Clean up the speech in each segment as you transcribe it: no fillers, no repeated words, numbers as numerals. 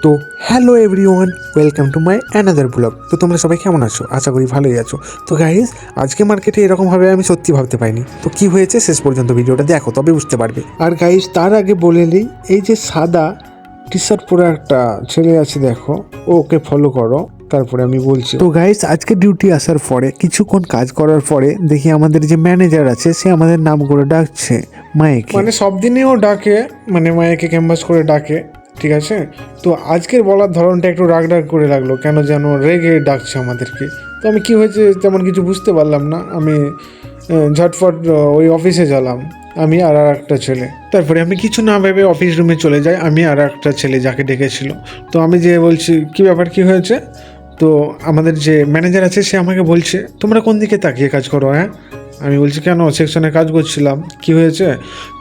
তো hello everyone, welcome to my another blog. তো তোমরা সবাই কেমন আছো? আশা করি ভালোই আছো। তো গাইজ, আজকে মার্কেটে এরকমভাবে আমি সত্যি ভাবতে পারিনি। তো কি হয়েছে শেষ পর্যন্ত ভিডিওটা দেখো, তবে বুঝতে পারবে। আর গাইজ, তার আগে বলে নিই, এই যে সাদা টি শার্ট পরে একটা ছেলে আছে দেখো, ওকে ফলো করো, তারপরে আমি বলছি। তো গাইজ, আজকে ডিউটি আসার পরে কিছুক্ষণ কাজ করার পরে দেখি আমাদের যে ম্যানেজার আছে সে আমাদের নাম করে ডাকছে মায়েকে। মানে সব দিনেই ও ডাকে, মানে মায়েকে ক্যাম্পাস করে ডাকে, ঠিক আছে। তো আজকের বলার ধরনটা একটু রাগ করে লাগলো, কেন যেন রেগে ডাকছে আমাদেরকে। তো আমি কি হয়েছে তেমন কিছু বুঝতে পারলাম না। আমি ঝটফট ওই অফিসে গেলাম, আমি আর একটা ছেলে। তারপরে আমি কিছু না ভেবে অফিস রুমে চলে যাই, আমি আর একটা ছেলে যাকে ডেকেছিল। তো আমি যে বলছি কী ব্যাপার, কী হয়েছে। তো আমাদের যে ম্যানেজার আছে সে আমাকে বলছে, তোমরা কোন দিকে তাকিয়ে কাজ করো? হ্যাঁ, আমি বলছি কেন, সেকশনে কাজ করছিলাম, কি হয়েছে?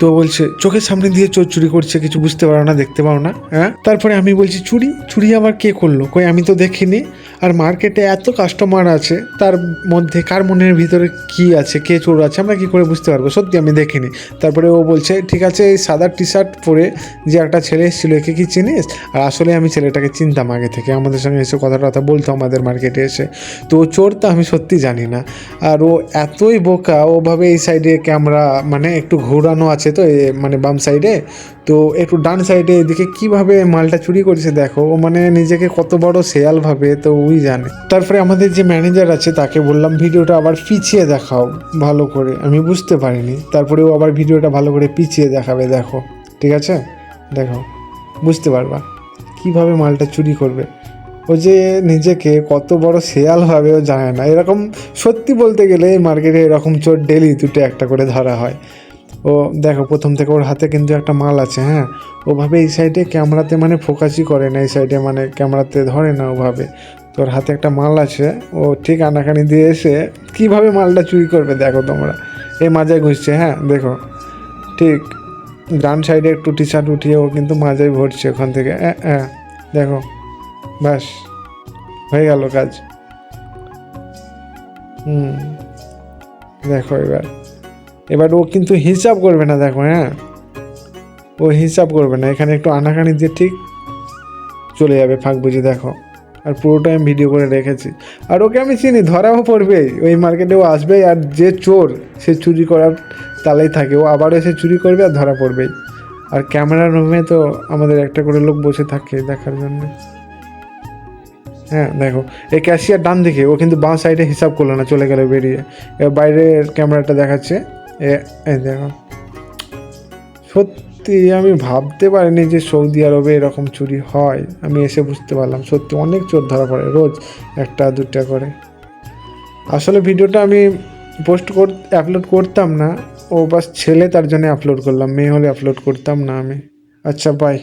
তো বলছে চোখের সামনে দিয়ে চোর চুরি করছে, কিছু বুঝতে পারো না, দেখতে পাও না? হ্যাঁ। তারপরে আমি বলছি চুরি চুরি আবার কে করলো? কই আমি তো দেখিনি। আর মার্কেটে এত কাস্টমার আছে, তার মধ্যে কার মনের ভিতরে কি আছে, কে চোর আছে, আমরা কি করে বুঝতে পারবো? সত্যি আমি দেখিনি। তারপরে ও বলছে ঠিক আছে, এই সাদা টি শার্ট পরে যে একটা ছেলে এসেছিলো, একে কি চিনিস? আর আসলে আমি ছেলেটাকে চিনতাম আগে থেকে, আমাদের সঙ্গে এসে কথা বলতো আমাদের মার্কেটে এসে। তো চোর তো আমি সত্যি জানি না। আর ও এতই বোকা, ওভাবে এই সাইডে ক্যামেরা মানে একটু ঘোরানো আছে, তো মানে বাম সাইডে, তো একটু ডান সাইডে এদিকে কীভাবে মালটা চুরি করেছে দেখো। ও মানে নিজেকে কত বড় শেয়াল ভাবে, তো ওই জানে। তারপরে আমাদের যে ম্যানেজার আছে তাকে বললাম ভিডিওটা আবার পিছিয়ে দেখাও ভালো করে, আমি বুঝতে পারিনি। তারপরে ও আবার ভিডিওটা ভালো করে পিছিয়ে দেখাবে, দেখো, ঠিক আছে, দেখো, বুঝতে পারবা কীভাবে মালটা চুরি করবে। ও যে নিজেকে কত বড় শেয়াল ভাবে ও জানে না। এরকম সত্যি বলতে গেলে মার্কেটে এরকম চোর ডেলি দুটো একটা করে ধরা হয়। ও দেখো, প্রথম থেকে ওর হাতে কিন্তু একটা মাল আছে। হ্যাঁ, ওভাবে এই সাইডে ক্যামেরাতে মানে ফোকাসই করে না, এই সাইডে মানে ক্যামেরাতে ধরে না ওভাবে। তোর হাতে একটা মাল আছে, ও ঠিক আনাকানি দিয়ে এসে কীভাবে মালটা চুরি করবে দেখো তোমরা। এই মাজায় ঘুরছে, হ্যাঁ দেখো, ঠিক ডান সাইডে একটু টি শার্ট উঠিয়ে ও কিন্তু মাজায় ভরছে ওখান থেকে। হ্যাঁ দেখো, ব্যাস হয়ে গেল কাজ। দেখো এবার ও কিন্তু হিসাব করবে না, দেখো। হ্যাঁ, ও হিসাব করবে না, এখানে একটু আনাকানি দিয়ে ঠিক চলে যাবে ফাঁক বুঝে, দেখো। আর পুরোটা আমি ভিডিও করে রেখেছি। আর ওকে আমি চিনি, ধরাও পড়বেই, ওই মার্কেটে ও আসবেই। আর যে চোর সে চুরি করার তালেই থাকে, ও আবারও এসে চুরি করবে আর ধরা পড়বেই। আর ক্যামেরার রুমে তো আমাদের একটা করে লোক বসে থাকে দেখার জন্য। হ্যাঁ দেখো, এই ক্যাশিয়ার ডান দিকে, ও কিন্তু বাঁ সাইডে হিসাব করলো না, চলে গেল বেরিয়ে। এবার বাইরের ক্যামেরাটা দেখাচ্ছে, এই দেখো। সত্যি আমি ভাবতে পারিনি যে সৌদি আরবে এরকম চুরি হয়। আমি এসে বুঝতে পারলাম সত্যি অনেক চোর ধরা পড়ে রোজ, একটা দুটা করে। আসলে ভিডিওটা আমি আপলোড করতাম না, ও বাস ছেলে তার জন্য আপলোড করলাম, মেয়ে হলে আপলোড করতাম না আমি। আচ্ছা বাই,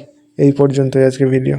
এই পর্যন্তই আজকে ভিডিও।